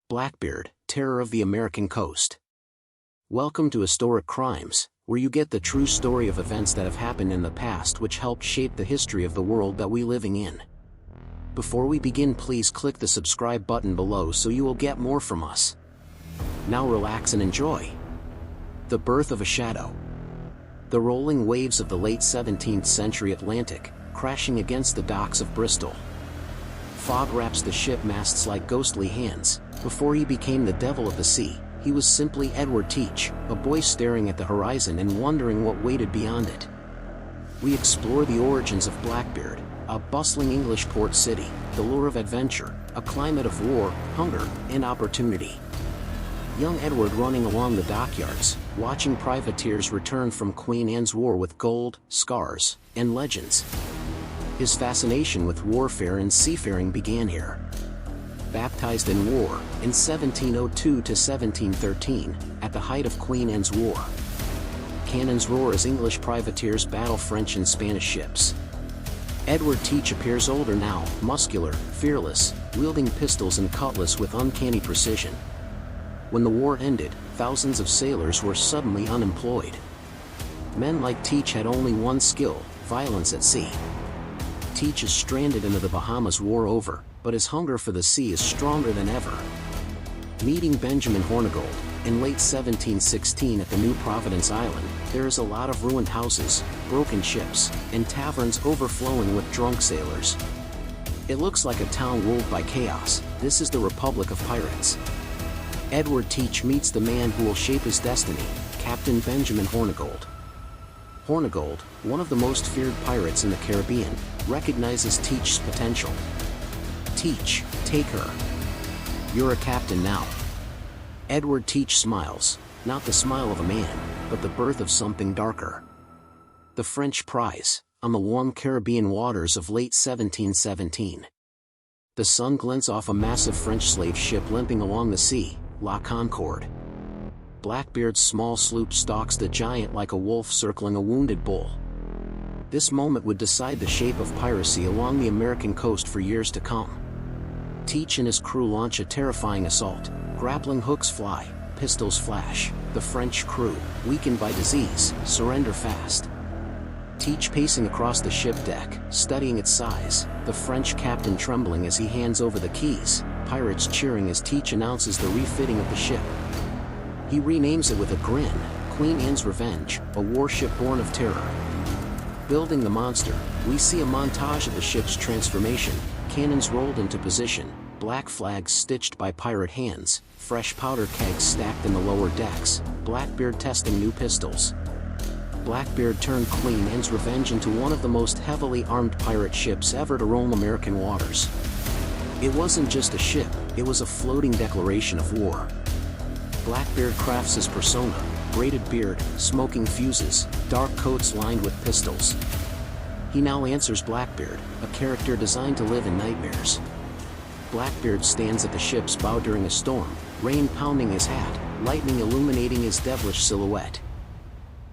BLACKBEARD, Terror of the American Coast. Welcome to Historic Crimes, where you get the true story of events that have happened in the past which helped shape the history of the world that we're living in. Before we begin, please click the subscribe button below so you will get more from us. Now relax and enjoy. The birth of a shadow. The rolling waves of the late 17th century Atlantic, crashing against the docks of Bristol. Fog wraps the ship masts like ghostly hands. Before he became the devil of the sea, he was simply Edward Teach, a boy staring at the horizon and wondering what waited beyond it. We explore the origins of Blackbeard, a bustling English port city, the lure of adventure, a climate of war, hunger, and opportunity. Young Edward running along the dockyards, watching privateers return from Queen Anne's War with gold, scars, and legends. His fascination with warfare and seafaring began here. Baptized in war, in 1702 to 1713, at the height of Queen Anne's War. Cannons roar as English privateers battle French and Spanish ships. Edward Teach appears older now, muscular, fearless, wielding pistols and cutlass with uncanny precision. When the war ended, thousands of sailors were suddenly unemployed. Men like Teach had only one skill: violence at sea. Teach is stranded in the Bahamas. War over, but his hunger for the sea is stronger than ever. Meeting Benjamin Hornigold, in late 1716 at the New Providence Island, there is a lot of ruined houses, broken ships, and taverns overflowing with drunk sailors. It looks like a town ruled by chaos. This is the Republic of Pirates. Edward Teach meets the man who will shape his destiny, Captain Benjamin Hornigold. Hornigold, one of the most feared pirates in the Caribbean, recognizes Teach's potential. Teach, take her. You're a captain now. Edward Teach smiles, not the smile of a man, but the birth of something darker. The French prize, on the warm Caribbean waters of late 1717. The sun glints off a massive French slave ship limping along the sea, La Concorde. Blackbeard's small sloop stalks the giant like a wolf circling a wounded bull. This moment would decide the shape of piracy along the American coast for years to come. Teach and his crew launch a terrifying assault. Grappling hooks fly, pistols flash. The French crew, weakened by disease, surrender fast. Teach pacing across the ship deck, studying its size, the French captain trembling as he hands over the keys, pirates cheering as Teach announces the refitting of the ship. He renames it with a grin, Queen Anne's Revenge, a warship born of terror. Building the monster, we see a montage of the ship's transformation, cannons rolled into position, black flags stitched by pirate hands, fresh powder kegs stacked in the lower decks, Blackbeard testing new pistols. Blackbeard turned Queen Anne's Revenge into one of the most heavily armed pirate ships ever to roam American waters. It wasn't just a ship, it was a floating declaration of war. Blackbeard crafts his persona: braided beard, smoking fuses, dark coats lined with pistols. He now answers Blackbeard, a character designed to live in nightmares. Blackbeard stands at the ship's bow during a storm, rain pounding his hat, lightning illuminating his devilish silhouette.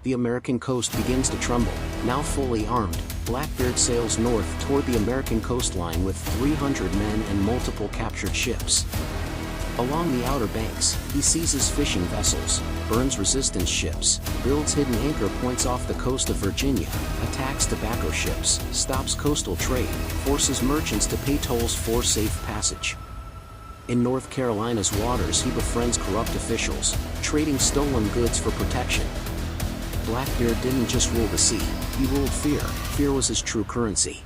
The American coast begins to tremble. Now fully armed, Blackbeard sails north toward the American coastline with 300 men and multiple captured ships. Along the outer banks, he seizes fishing vessels, burns resistance ships, builds hidden anchor points off the coast of Virginia, attacks tobacco ships, stops coastal trade, forces merchants to pay tolls for safe passage. In North Carolina's waters, he befriends corrupt officials, trading stolen goods for protection. Blackbeard didn't just rule the sea, he ruled fear. Fear was his true currency.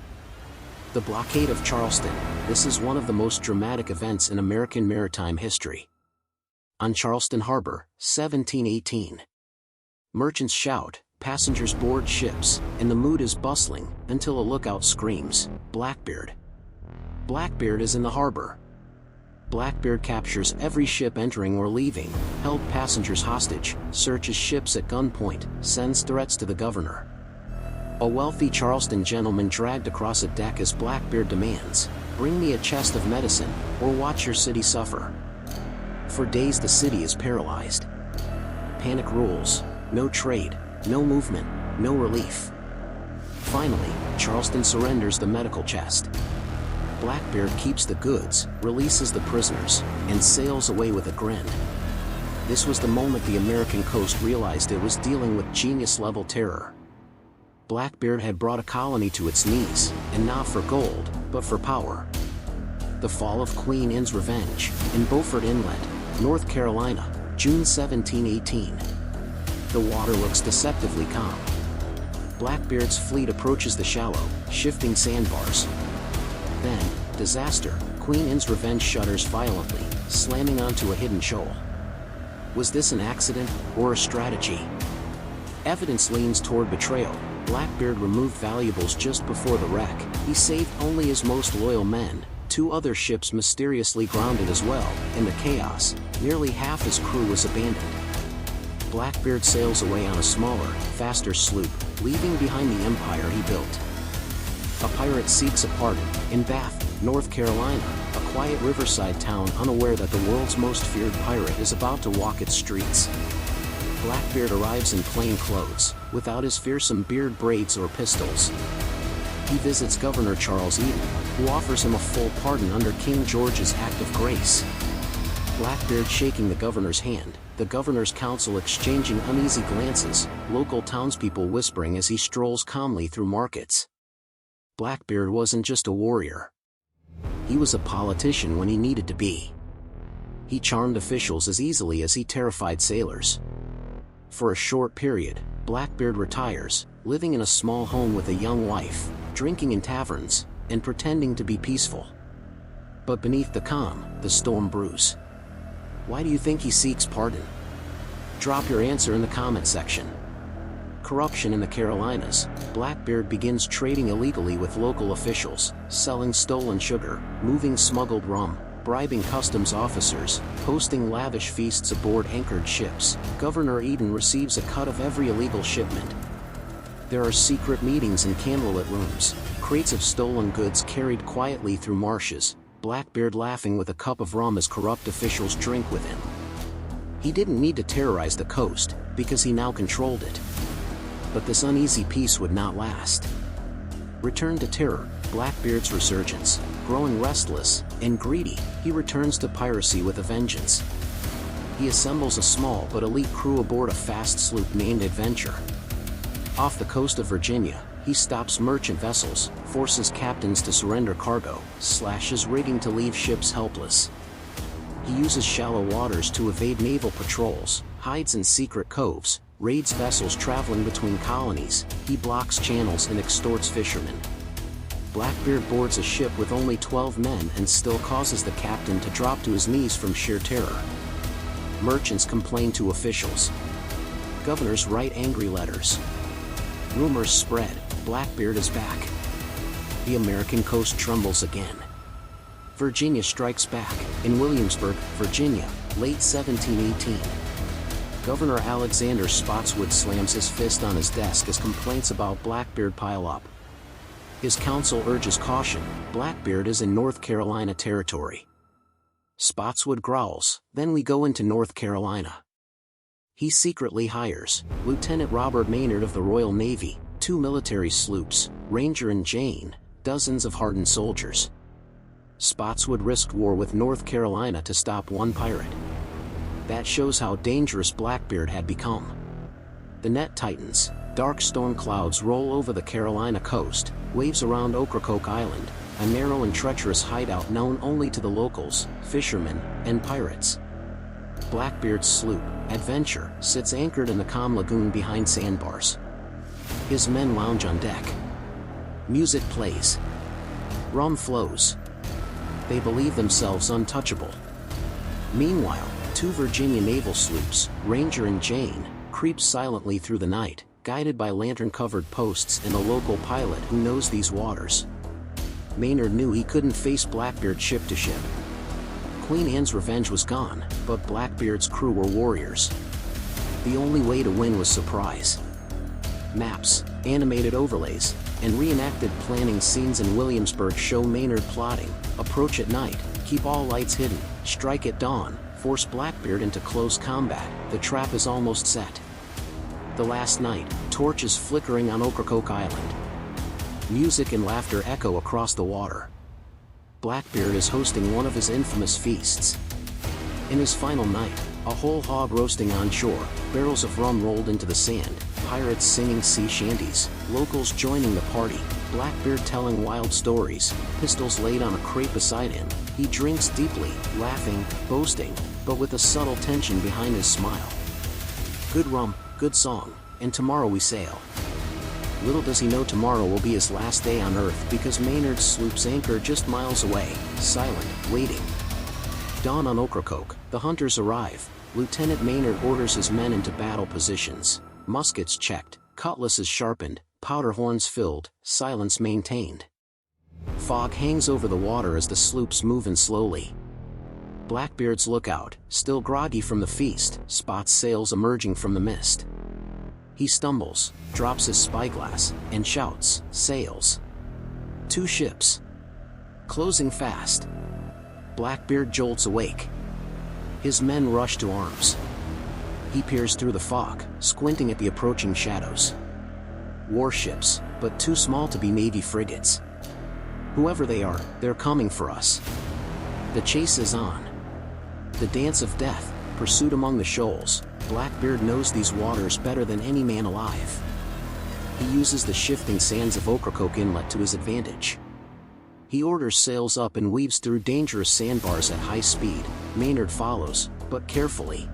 The blockade of Charleston. This is one of the most dramatic events in American maritime history. On Charleston Harbor, 1718. Merchants shout, passengers board ships, and the mood is bustling, until a lookout screams, "Blackbeard!" Blackbeard is in the harbor. Blackbeard captures every ship entering or leaving, held passengers hostage, searches ships at gunpoint, sends threats to the governor. A wealthy Charleston gentleman dragged across a deck as Blackbeard demands, "Bring me a chest of medicine, or watch your city suffer." For days the city is paralyzed. Panic rules, no trade, no movement, no relief. Finally, Charleston surrenders the medical chest. Blackbeard keeps the goods, releases the prisoners, and sails away with a grin. This was the moment the American coast realized it was dealing with genius-level terror. Blackbeard had brought a colony to its knees, and not for gold, but for power. The fall of Queen Anne's Revenge, in Beaufort Inlet, North Carolina, June 1718. The water looks deceptively calm. Blackbeard's fleet approaches the shallow, shifting sandbars. Then, disaster, Queen Anne's Revenge shudders violently, slamming onto a hidden shoal. Was this an accident, or a strategy? Evidence leans toward betrayal. Blackbeard removed valuables just before the wreck. He saved only his most loyal men. 2 other ships mysteriously grounded as well. In the chaos, nearly half his crew was abandoned. Blackbeard sails away on a smaller, faster sloop, leaving behind the empire he built. A pirate seeks a pardon, in Bath, North Carolina, a quiet riverside town unaware that the world's most feared pirate is about to walk its streets. Blackbeard arrives in plain clothes, without his fearsome beard braids or pistols. He visits Governor Charles Eden, who offers him a full pardon under King George's Act of Grace. Blackbeard shaking the governor's hand, the governor's council exchanging uneasy glances, local townspeople whispering as he strolls calmly through markets. Blackbeard wasn't just a warrior. He was a politician when he needed to be. He charmed officials as easily as he terrified sailors. For a short period, Blackbeard retires, living in a small home with a young wife, drinking in taverns, and pretending to be peaceful. But beneath the calm, the storm brews. Why do you think he seeks pardon? Drop your answer in the comment section. Corruption in the Carolinas. Blackbeard begins trading illegally with local officials, selling stolen sugar, moving smuggled rum, bribing customs officers, hosting lavish feasts aboard anchored ships. Governor Eden receives a cut of every illegal shipment. There are secret meetings in candlelit rooms, crates of stolen goods carried quietly through marshes, Blackbeard laughing with a cup of rum as corrupt officials drink with him. He didn't need to terrorize the coast, because he now controlled it. But this uneasy peace would not last. Return to terror, Blackbeard's resurgence. Growing restless and greedy, he returns to piracy with a vengeance. He assembles a small but elite crew aboard a fast sloop named Adventure. Off the coast of Virginia, he stops merchant vessels, forces captains to surrender cargo, slashes rigging to leave ships helpless. He uses shallow waters to evade naval patrols, hides in secret coves, raids vessels traveling between colonies. He blocks channels and extorts fishermen. Blackbeard boards a ship with only 12 men and still causes the captain to drop to his knees from sheer terror. Merchants complain to officials. Governors write angry letters. Rumors spread, Blackbeard is back. The American coast trembles again. Virginia strikes back. In Williamsburg, Virginia, late 1718. Governor Alexander Spotswood slams his fist on his desk as complaints about Blackbeard pile up. His council urges caution. Blackbeard is in North Carolina territory. Spotswood growls, "Then we go into North Carolina." He secretly hires Lieutenant Robert Maynard of the Royal Navy, 2 military sloops, Ranger and Jane, dozens of hardened soldiers. Spotswood risked war with North Carolina to stop one pirate. That shows how dangerous Blackbeard had become. The net tightens. Dark storm clouds roll over the Carolina coast, waves around Ocracoke Island, a narrow and treacherous hideout known only to the locals, fishermen, and pirates. Blackbeard's sloop, Adventure, sits anchored in the calm lagoon behind sandbars. His men lounge on deck. Music plays. Rum flows. They believe themselves untouchable. Meanwhile, 2 Virginia naval sloops, Ranger and Jane, creep silently through the night, guided by lantern-covered posts and a local pilot who knows these waters. Maynard knew he couldn't face Blackbeard ship to ship. Queen Anne's Revenge was gone, but Blackbeard's crew were warriors. The only way to win was surprise. Maps, animated overlays, and reenacted planning scenes in Williamsburg show Maynard plotting: approach at night, keep all lights hidden, strike at dawn, force Blackbeard into close combat. The trap is almost set. The last night, torches flickering on Ocracoke Island. Music and laughter echo across the water. Blackbeard is hosting one of his infamous feasts. In his final night, a whole hog roasting on shore, barrels of rum rolled into the sand, pirates singing sea shanties, locals joining the party, Blackbeard telling wild stories, pistols laid on a crate beside him. He drinks deeply, laughing, boasting, but with a subtle tension behind his smile. Good rum, good song, and tomorrow we sail. Little does he know tomorrow will be his last day on Earth, because Maynard's sloops anchor just miles away, silent, waiting. Dawn on Ocracoke, the hunters arrive. Lieutenant Maynard orders his men into battle positions. Muskets checked, cutlasses sharpened, powder horns filled, silence maintained. Fog hangs over the water as the sloops move in slowly. Blackbeard's lookout, still groggy from the feast, spots sails emerging from the mist. He stumbles, drops his spyglass, and shouts, "Sails!" 2 ships. Closing fast. Blackbeard jolts awake. His men rush to arms. He peers through the fog, squinting at the approaching shadows. Warships, but too small to be Navy frigates. Whoever they are, they're coming for us. The chase is on. The dance of death, pursuit among the shoals. Blackbeard knows these waters better than any man alive. He uses the shifting sands of Ocracoke Inlet to his advantage. He orders sails up and weaves through dangerous sandbars at high speed. Maynard follows, but carefully.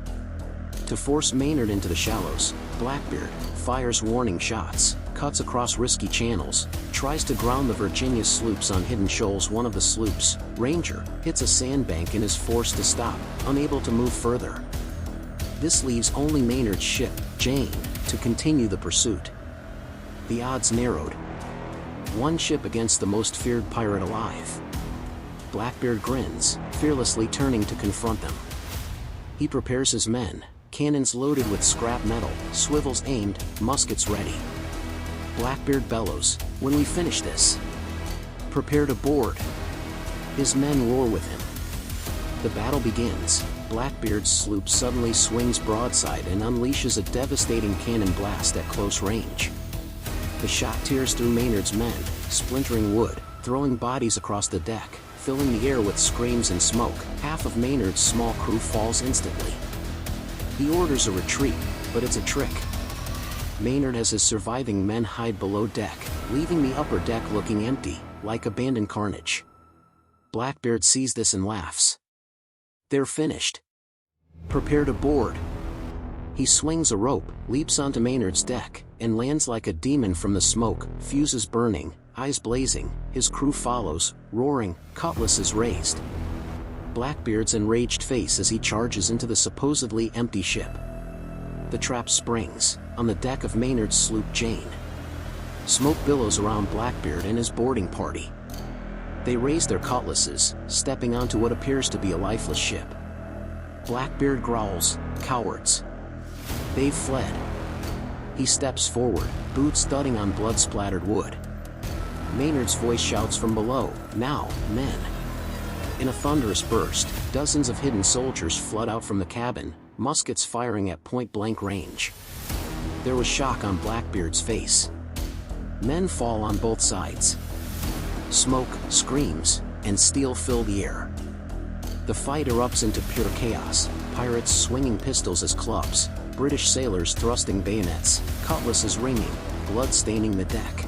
To force Maynard into the shallows, Blackbeard fires warning shots, cuts across risky channels, tries to ground the Virginia sloops on hidden shoals. One of the sloops, Ranger, hits a sandbank and is forced to stop, unable to move further. This leaves only Maynard's ship, Jane, to continue the pursuit. The odds narrowed. 1 ship against the most feared pirate alive. Blackbeard grins, fearlessly turning to confront them. He prepares his men, cannons loaded with scrap metal, swivels aimed, muskets ready. Blackbeard bellows, "When we finish this, prepare to board." His men roar with him. The battle begins. Blackbeard's sloop suddenly swings broadside and unleashes a devastating cannon blast at close range. The shot tears through Maynard's men, splintering wood, throwing bodies across the deck, filling the air with screams and smoke. Half of Maynard's small crew falls instantly. He orders a retreat, but it's a trick. Maynard has his surviving men hide below deck, leaving the upper deck looking empty, like abandoned carnage. Blackbeard sees this and laughs. They're finished. Prepare to board. He swings a rope, leaps onto Maynard's deck, and lands like a demon from the smoke, fuses burning, eyes blazing. His crew follows, roaring, cutlasses raised. Blackbeard's enraged face as he charges into the supposedly empty ship. The trap springs, on the deck of Maynard's sloop Jane. Smoke billows around Blackbeard and his boarding party. They raise their cutlasses, stepping onto what appears to be a lifeless ship. Blackbeard growls, "Cowards! They've fled." He steps forward, boots thudding on blood-splattered wood. Maynard's voice shouts from below, "Now, men!" In a thunderous burst, dozens of hidden soldiers flood out from the cabin, muskets firing at point-blank range. There was shock on Blackbeard's face. Men fall on both sides. Smoke, screams, and steel fill the air. The fight erupts into pure chaos, pirates swinging pistols as clubs, British sailors thrusting bayonets, cutlasses ringing, blood staining the deck.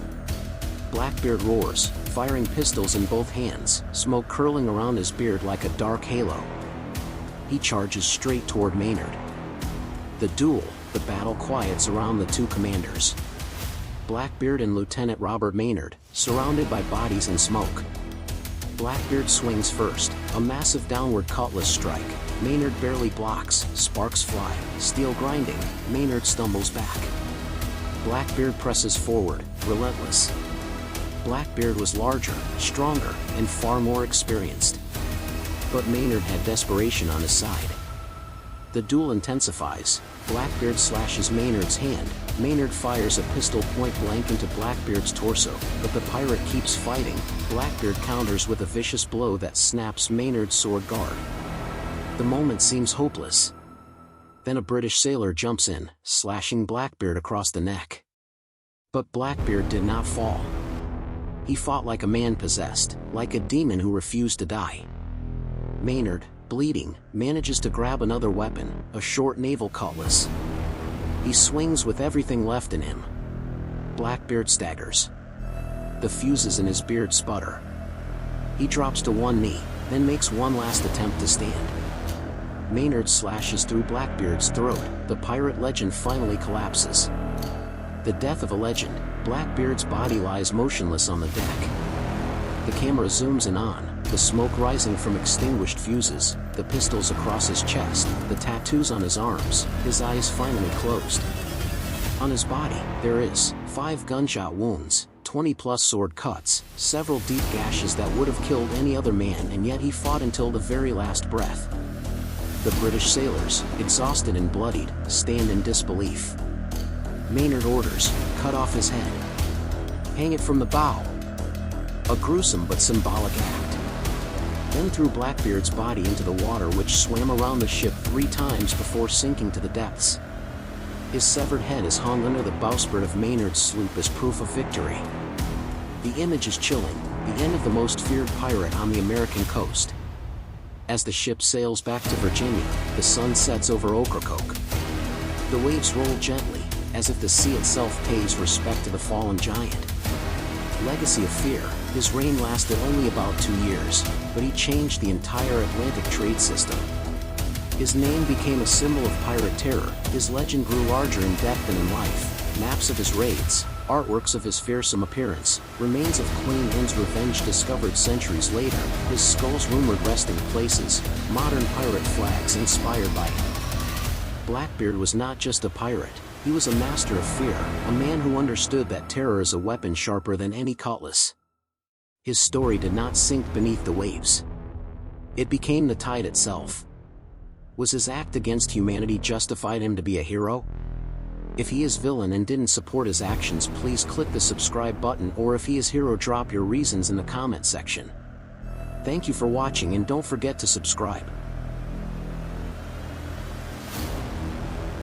Blackbeard roars, firing pistols in both hands, smoke curling around his beard like a dark halo. He charges straight toward Maynard. The duel, the battle quiets around the two commanders. Blackbeard and Lieutenant Robert Maynard, surrounded by bodies and smoke. Blackbeard swings first, a massive downward cutlass strike. Maynard barely blocks, sparks fly, steel grinding. Maynard stumbles back. Blackbeard presses forward, relentless. Blackbeard was larger, stronger, and far more experienced. But Maynard had desperation on his side. The duel intensifies. Blackbeard slashes Maynard's hand. Maynard fires a pistol point blank into Blackbeard's torso, but the pirate keeps fighting. Blackbeard counters with a vicious blow that snaps Maynard's sword guard. The moment seems hopeless. Then a British sailor jumps in, slashing Blackbeard across the neck. But Blackbeard did not fall. He fought like a man possessed, like a demon who refused to die. Maynard, bleeding, manages to grab another weapon, a short naval cutlass. He swings with everything left in him. Blackbeard staggers. The fuses in his beard sputter. He drops to one knee, then makes one last attempt to stand. Maynard slashes through Blackbeard's throat. The pirate legend finally collapses. The death of a legend, Blackbeard's body lies motionless on the deck. The camera zooms in on, the smoke rising from extinguished fuses, the pistols across his chest, the tattoos on his arms, his eyes finally closed. On his body, there is 5 gunshot wounds, 20+ sword cuts, several deep gashes that would have killed any other man, and yet he fought until the very last breath. The British sailors, exhausted and bloodied, stand in disbelief. Maynard orders, cut off his head. Hang it from the bow. A gruesome but symbolic act. Then threw Blackbeard's body into the water, which swam around the ship 3 times before sinking to the depths. His severed head is hung under the bowsprit of Maynard's sloop as proof of victory. The image is chilling, the end of the most feared pirate on the American coast. As the ship sails back to Virginia, the sun sets over Ocracoke. The waves roll gently, as if the sea itself pays respect to the fallen giant. Legacy of fear, his reign lasted only about 2 years, but he changed the entire Atlantic trade system. His name became a symbol of pirate terror, his legend grew larger in depth and in life. Maps of his raids, artworks of his fearsome appearance, remains of Queen Anne's revenge discovered centuries later, his skull's rumored resting places, modern pirate flags inspired by him. Blackbeard was not just a pirate, he was a master of fear, a man who understood that terror is a weapon sharper than any cutlass. His story did not sink beneath the waves. It became the tide itself. Was his act against humanity justified him to be a hero? If he is villain and didn't support his actions, please click the subscribe button, or if he is hero, drop your reasons in the comment section. Thank you for watching, and don't forget to subscribe.